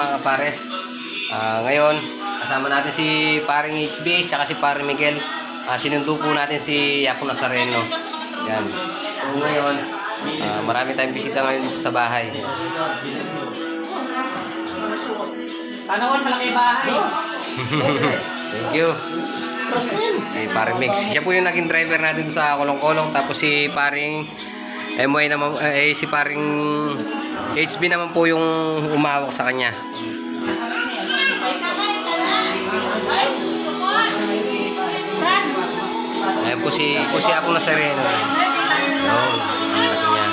mga kapares. Ngayon, kasama natin si paring HB, tsaka si paring Miguel. Sinundo po natin si Apo Nazareno. Yan. So ngayon, marami tayong bisita ngayon dito sa bahay. Sana all malaki bahay. Thank you. Paring Mix. Siya po yung naging driver natin sa kolong-kolong. Tapos si paring MY naman, si paring HB naman po yung umawak sa kanya. Ayan po si Apo Nazareno. Yun, laki niya.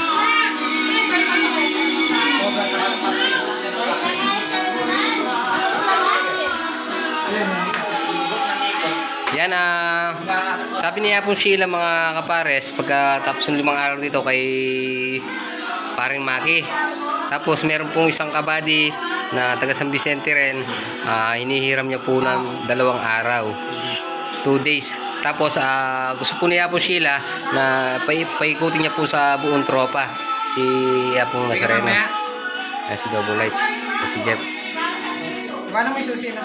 Yan, sabi niya po Sheila mga kapares, pagkatapos ng 5 araw dito kay paring Maki. Tapos meron pong isang kabady na taga San Vicente rin, hinihiram niya po ng 2 araw, 2 days. Tapos gusto po niya po Sheila na paikutin niya po sa buong tropa si Apong Nazareno, si Double Lights, si Jeff. Paano may susi na?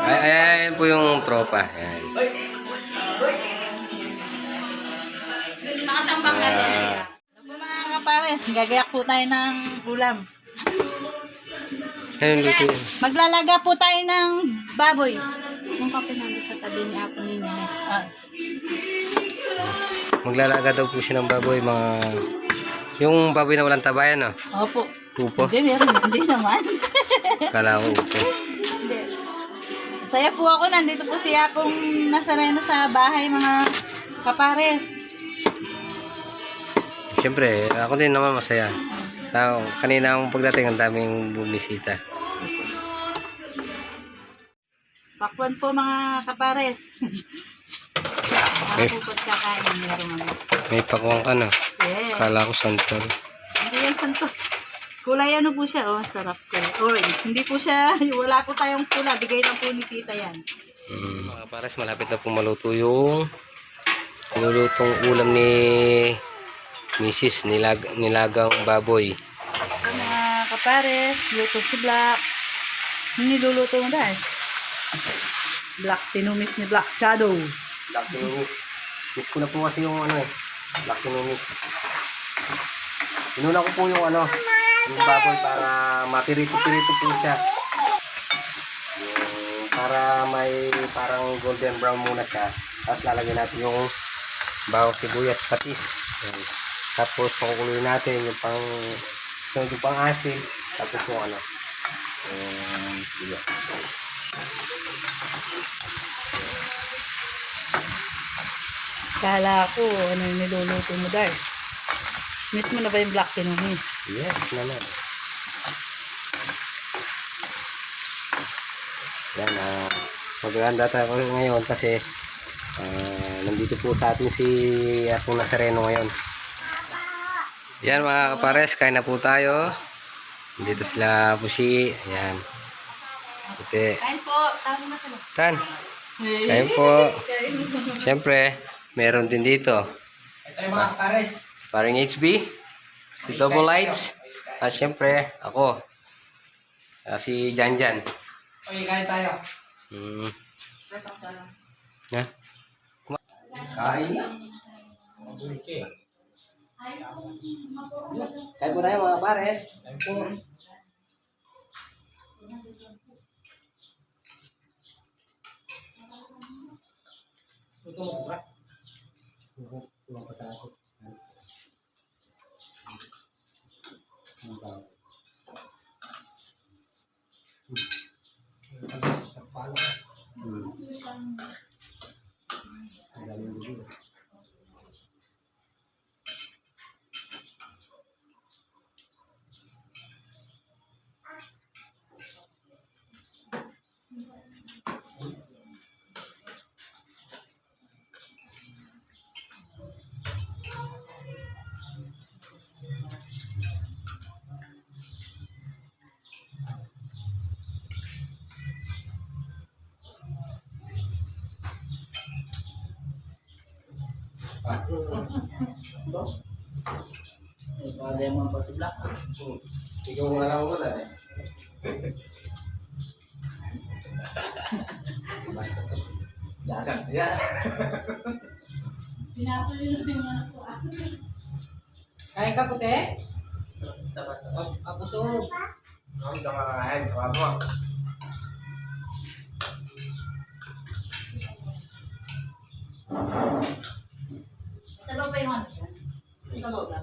Ayan po yung tropa. Ayan. Nakatambang na rin sila. Mga kapares, gagayak po tayo ng ulam. Ayun, luto yun. Maglalaga po tayo ng baboy. Yung kape nandun sa tabi ni Apo ninyo. Maglalaga daw po siya ng baboy, yung baboy na walang tabayan, no? Opo. Upo. Hindi, meron. Hindi naman. Kala ko upo. Hindi. Saya po ako. Nandito po si Apong Nazareno sa bahay, mga kapares. Siyempre, ako din naman masaya. Kanina akong pagdating, ang daming bumisita. Pakwan po mga kapares. May, Ako po pagkakain. Meron ano. may pakuwang ka, no? Yes. Kala ko santol. Hindi yan santo. Kulay ano po siya, oh, sarap ko. Orange. Hindi po siya, wala po tayong pula. Bigay lang po ni tita yan. Mga kapares, malapit na po maluto yung nilulutong ulam ni Mrs. Nilagang baboy. So, mga kapares, luto si Black. Niluluto mo dahil? Black tinumis ni Black Shadow. Black tinumis. Miss ko na po kasi yung Black tinumis. Inuna ko po yung yung baboy para mapirito-pirito po siya. Para may parang golden brown muna siya. Tapos lalagyan natin yung bawang sibuyas patis. Yan. Tapos pakukuluin natin yung pang asin. Tapos yung sibuyas. Kala ko, ano yung niluluto mo dahil? Miss mo na ba yung Black tinumis? Yes naman. Yan, maghahanda tayo ngayon kasi nandito po sa atin si Apo Nazareno ngayon. Yan mga kapares, kain na po tayo. Dito sila po si, ayan. Puti. Kain po, tama na sila. Tan. Kain po. Siyempre, meron din dito. Ito yung mga kapares. Paring HB, si Double Lights, at siyempre, ako. Si Janjan. Okay, kain tayo. Ha? Kain na. Kain po tayo mga pares. Kain po. Ito mo ba? Tulong ko sa ako. Lemon pa si Black. Ikaw nga lang wala eh. Dagan. Yeah. Kain ka puti? Busog. Ang kakakain. Kawan mo. Sabaw pa yung ano? Sabaw na.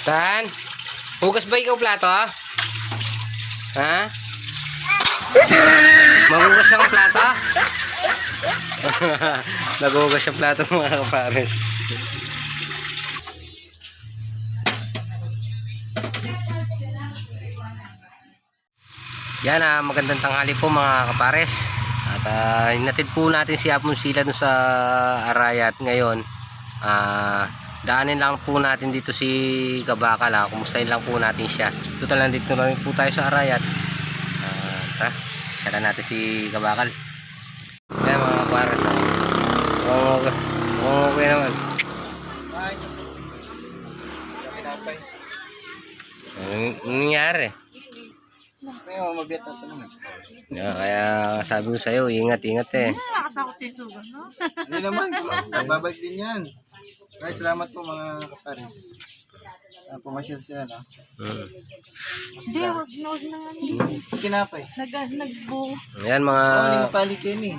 Tan, hugas ba ikaw plato? Ha? Magugas ang plato? Nagugas ang plato mga kapares. Yan, magandang tanghali po mga kapares. At hinatid po natin si Apon sila dun sa Arayat ngayon. Daanin lang po natin dito si Kabakal. Kumustahin lang po natin siya. Total nandito lang po tayo sa Arayat. Siya natin si Kabakal. Yan mga kapares. Okay naman. Anong nangyari? Kaya sabi ko sa'yo, ingat-ingat eh. Nakatakot yung sugan, no? Hindi naman. Babalik din yan. Ay, salamat po mga kapares. Pumasyal siya, no? Hindi, wag na nga. Kinapay. Nagbuo. Ayan mga... Hindi mapalit din eh.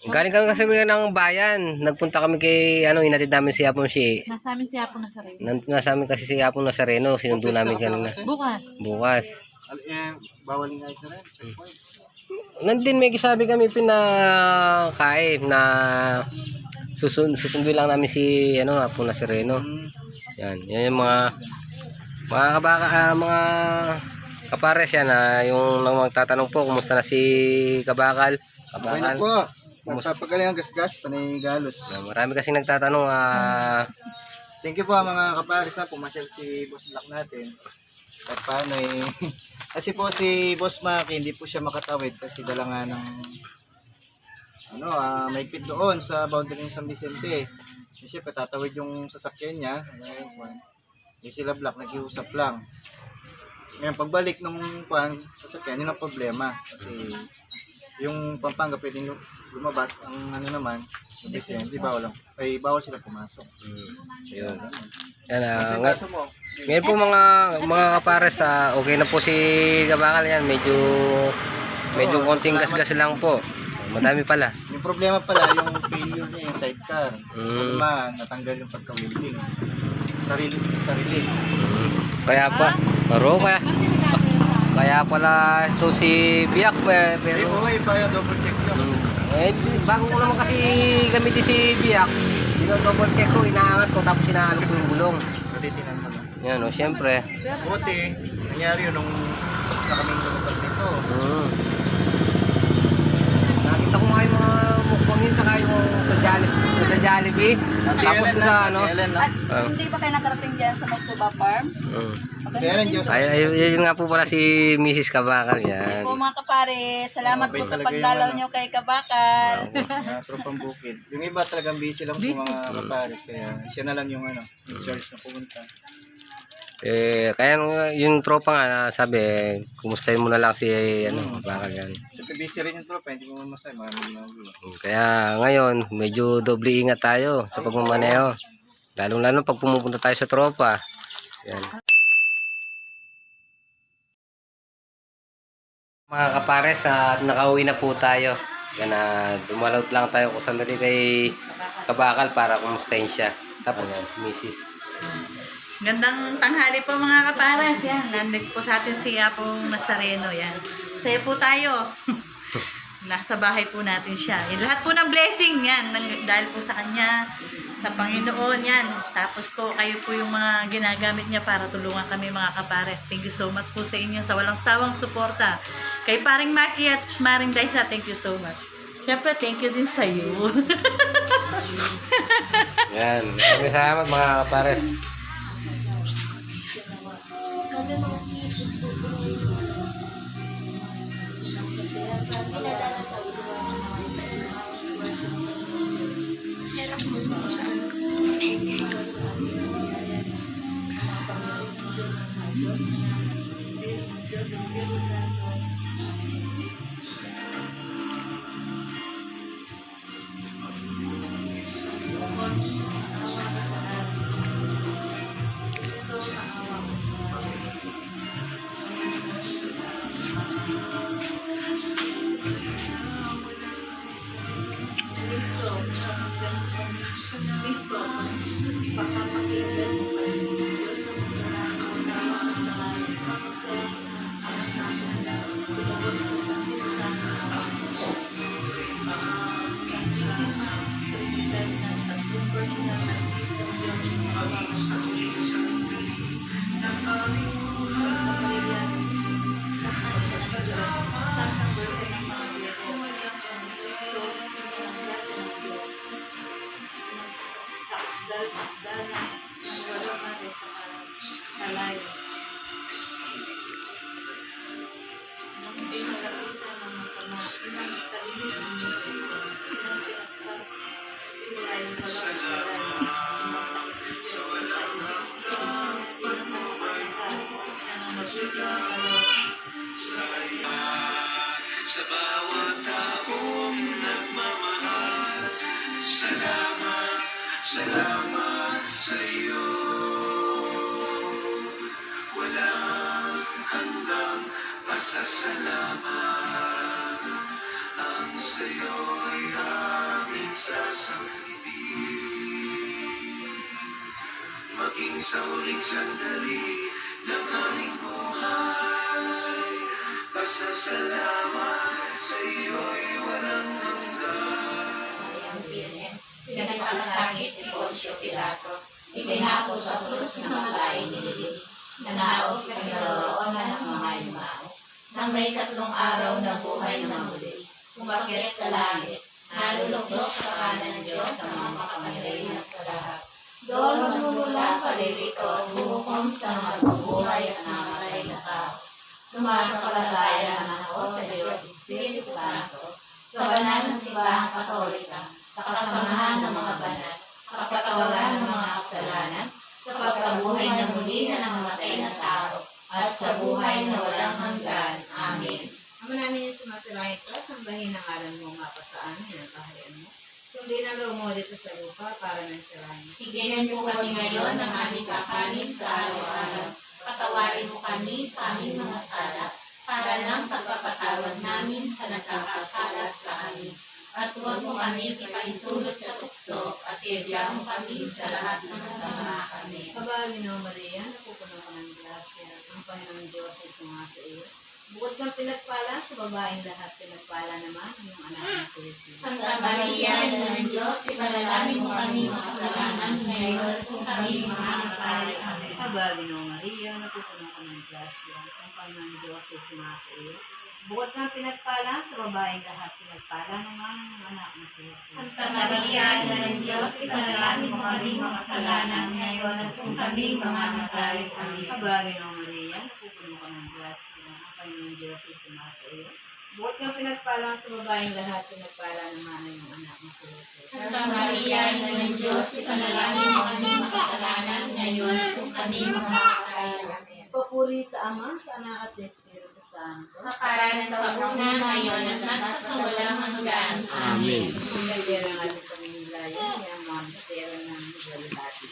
Galing kami kasi ng bayan. Nagpunta kami kay, inatid namin si Apon si... Nasa amin si Apo Nazareno. Nasa amin kasi si Apon Nazareno. Sinundo namin kanina. Bukas. Bawal nga ito rin. Checkpoint. Nandun may sabi kami pinakain na susundo lang namin si Apon Nazareno. Yan yung mga kapares yan yung lang magtatanong po kumusta na si Kabakal. Okay na po. Nagpapagaling ang gasgas, panay galos. Marami kasi nagtatanong Thank you po mga kapares na pumasyal si Boss Black natin. At paano eh. Kasi po si Boss Maki hindi po siya makatawid kasi dala nga ng may pit doon sa boundary ng San Vicente. Kasi patatawid yung sasakyan niya. Yung sila Black nag-iusap lang. Ngayon pagbalik ng sasakyan, yun ang problema. Kasi yung Pampanga pwedeng lumabas, ang naman, San Vicente, bawal sila pumasok. Yun. Yan, ngayon po mga kapares okay na po si Kabakal yan. Medyo konting gasgas lang po. Madami pala. Yung problema pala, yung failure niya, yung sidecar. Natanggal yung pagka-welding. Sarili. Kaya pala ito si Biak pero double check bago ko naman kasi gamitin si Biak, double check ko, inaangat ko tapos inaangat ko yung gulong. Natitinan mo lang. Yan syempre. Buti, nangyari yun nung na kaming lumabas nito. Nakita ko nga yung mga mukbangin saka yung sa Jollibee. Tapos ko sa Hindi ba kayo nakarating dyan sa may Suba Farm? Yun nga po pala si Mrs. Kabakal yan. Po mga kapare, salamat po sa pagdalaw nyo kay Kabakal. Tropang bukid. Yung iba talagang busy lang po mga kapares. Kaya siya na lang yung in charge na pumunta. Kaya yung tropa nga sabi, kumustahin mo na lang si bakal yan. Siyempre busy rin yung tropa, hindi mo masaya, maraming mga gulo. Kaya ngayon, medyo doble ingat tayo sa pagmamaneho. Lalong-lalo pag pumupunta tayo sa tropa. Yan. Mga kapares, nakauwi na po tayo. Yan na, dumalaw lang tayo kung sandali kay Kabakal para kumustahin siya. Tapos yan, si Mrs. Gandang tanghali po mga kapares. Yan, nandito po sa atin si Apong Nazareno. Yan. Saya po tayo. Nasa bahay po natin siya. Yan, lahat po ng blessing yan. Dahil po sa kanya, sa Panginoon yan. Tapos po kayo po yung mga ginagamit niya para tulungan kami mga kapares. Thank you so much po sa inyo sa walang sawang suporta. Kay Paring Maki at Maring Daisa, thank you so much. Siyempre, thank you din sa iyo. Yan, maraming salamat mga kapares. Sa bawat taong nagmamahal, salamat, salamat sa iyo. Walang hanggang pasasalamat, ang sa'yo'y aming sasamibig. Maging sa huling sandali ng aming buhay, pasasalamat sa iyo'y walang hanggan. Pinagpapasakit ni Poncio Pilato, itinako sa krus na matay nilibig, nanaog sa kinaroroonan ng mga yumao. Nang may 3 araw na buhay na muli, umakyat sa langit, nalulugdok sa kanan ng Diyos sa mga makapangyarihan sa lahat. Doon magmumula palilito, huhukom sa mga bubuhay at namatay na tao. Sumasampalataya naman ako sa Diyos Espiritu Santo, sa banal na simbahang Katolika, sa kasamahan ng mga banal, sa kapatawaran ng mga kasalanan, sa pagkabuhay na muli na namatay na tao, at sa buhay na walang hanggan. Amen. Ama namin yung sumasalangit ka, sambahin ang ngalan mo, mapasaan ng kaharian mo. Sundin ang loob mo dito sa lupa para ng sa langit. Bigyan mo kami ngayon ng aming kakanin sa araw-araw. Patawarin mo kami sa aming mga sala, para ng pagpapatawad namin sa nagkakasala sa amin. At huwag mo kami ipaintulot sa tukso, at iadya mo kami sa lahat ng masama kami. Kabahagi ng Maria, napupuno ka ng grasya, ang Panginoon Diyos ay sumasa iyo. Bukod kang pinagpala sa babaeng lahat, pinagpala naman ang iyong anak na si Jesus. Santa Maria, Ina ng Diyos, ipanalangin mo kami makasalanan ngayon kung kami mamamatay. Amen. Kabahagi ng Maria, napupuno ka ng grasya, ang Panginoon Diyos ay sumasa iyo. Bukod kang pinagpala sa babaeng lahat, pinagpala naman ang iyong anak na si Jesus. Santa Maria, Ina ng Diyos, ipanalangin mo kami makasalanan ngayon at kung kami mamamatay. Amen. Kabahagi ng Maria, napupuno ka ng grasya, ang Panginoon Diyos ay sumasa iyo. Bukod kang pinagpala sa babaeng lahat, pinagpala naman yung anak na si Jesus. Santa Maria, Ina ng Diyos, ipanalangin mo kami makasalanan ngayon kung kami makakaya. Papuri sa Ama, sa Anak at sa Espiritu Santo. Kaparan sa una ngayon at magpasawalang hanggan. Amen. Ang kaldero ng ating pamimilayan, yung mga mistero ng buwalhati.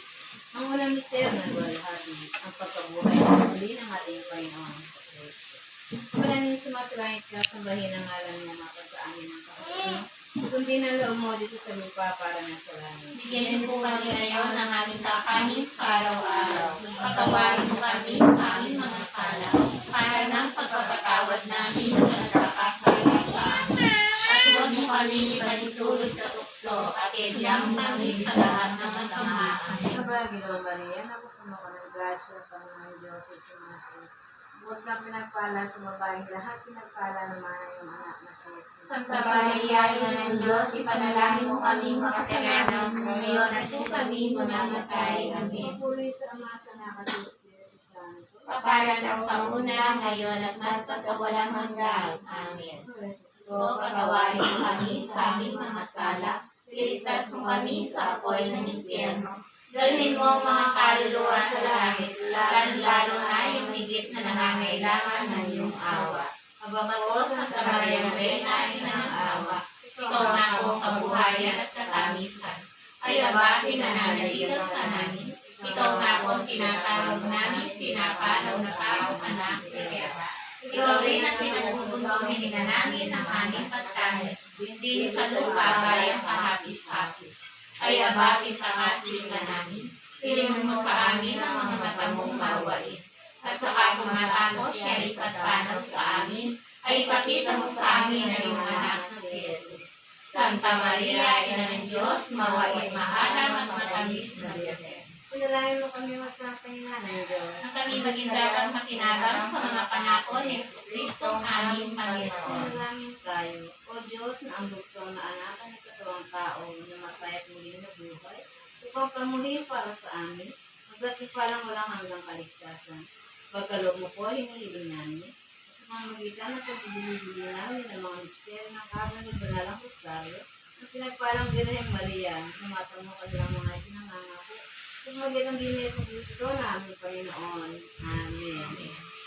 Ang unang mistero ng buwalhati, ang pagkabuhay ng muli ng ating Panginoon sa Kristo. Maraming sumasalangit ka, sambahin ang ngalan niya, maka sa amin ang Panginoon. Sundin ang loob mo dito sa lupa para na sa langit. Bigyan niyo po kami ngayon ng aming kakanin sa araw-araw. Patawarin mo kami sa aming mga sala, para ng pagpapatawad namin sa nagkakasala sa amin. At huwag mo kami ipanitulog sa tukso, at idyang kami sa lahat ng masama. Amen. Kabagiro Maria, napupuno ka ng grasya, Panginoon Diyos, sumasalangit. Huwag kang pinagpala sa babaeng lahat, pinagpala naman yung anak na si Jesus. Santa Maria, Ina ng Diyos, ipanalangin mo kami makasalanan ngayon at kung kami mamamatay. Amen. Papuri sa Ama, sa Anak at sa Espiritu Santo. Kaparan sa una, ngayon at magpasawalang hanggan. Amen. So, pagawain mo kami sa aming mga sala, piligtas mo kami sa apoy ng impyerno. Dalhin mo ang mga kaluluwa sa langit, lalo na yung higit na nangangailangan ng iyong awa. Aba ko, Santa Maria Reina, Ina ng awa, ikaw na ang kabuhayan at katamisan. Ay abati na nanaligan ka namin, ikaw na ang tinatawag namin, pinapanaw na tao, anak ni Eva. Ikaw rin ang pinagbubundong hininga namin ng aming pagtangis, din sa lupa bayang kahapis-hapis. Ay abatin takasling ka namin, pilingon mo sa amin ang mga mata mong mawain. At saka kung matapos siya ipagpanaw sa amin, ay ipakita mo sa amin na iyong anak na si Jesus. Santa Maria, Ina ng Diyos, mawain mahalang at matamis na Birhen. Pinalangin mo kami masakang ina ng Diyos. Na kami maging dapat makinabang sa mga pangako ni Jesucristo ang aming Panginoon. Pinalangin tayo, O Diyos, na ang bugtong na anak ng katuwang tao, namatay at muling nabuhay, upang pamuhin para sa amin, magdating pa lang walang hanggang kaligtasan. Pagkaloob mo po, hinihiling namin, sa pamamagitan ng pagbibili namin ng mga misteryo ng kaban ng Banalang Rosario, ng pinagpalang Birhen Maria, namatamo ka nilang mga pinangangako, sa pamamagitan din ni Yesu Cristo na aming Panginoon. Amen.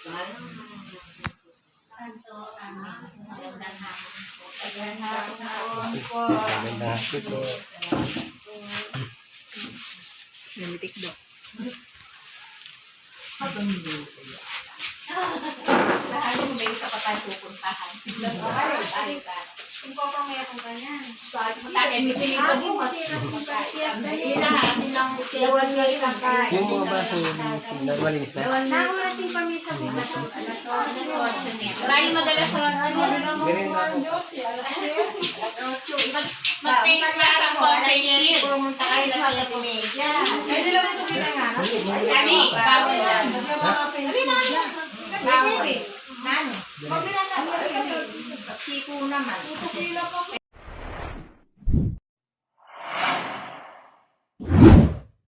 Pangalan ng mga Santo, Amen. Magandang hapon po. Magandang hapon po. Maganda po. Ano mo ba yung sa patay pupuntahan? Kung papamaya kong ganyan. Matakin, misilisa mo. Yung mga baso, malinis na. Nakurating kami sa bukas. Maraming madalas sa Ganun na po. mag-face mask ang konti shield. Pumunta kayo sa Pinedya. Kami, bawal lang. Bawal eh. Nano? Siko naman.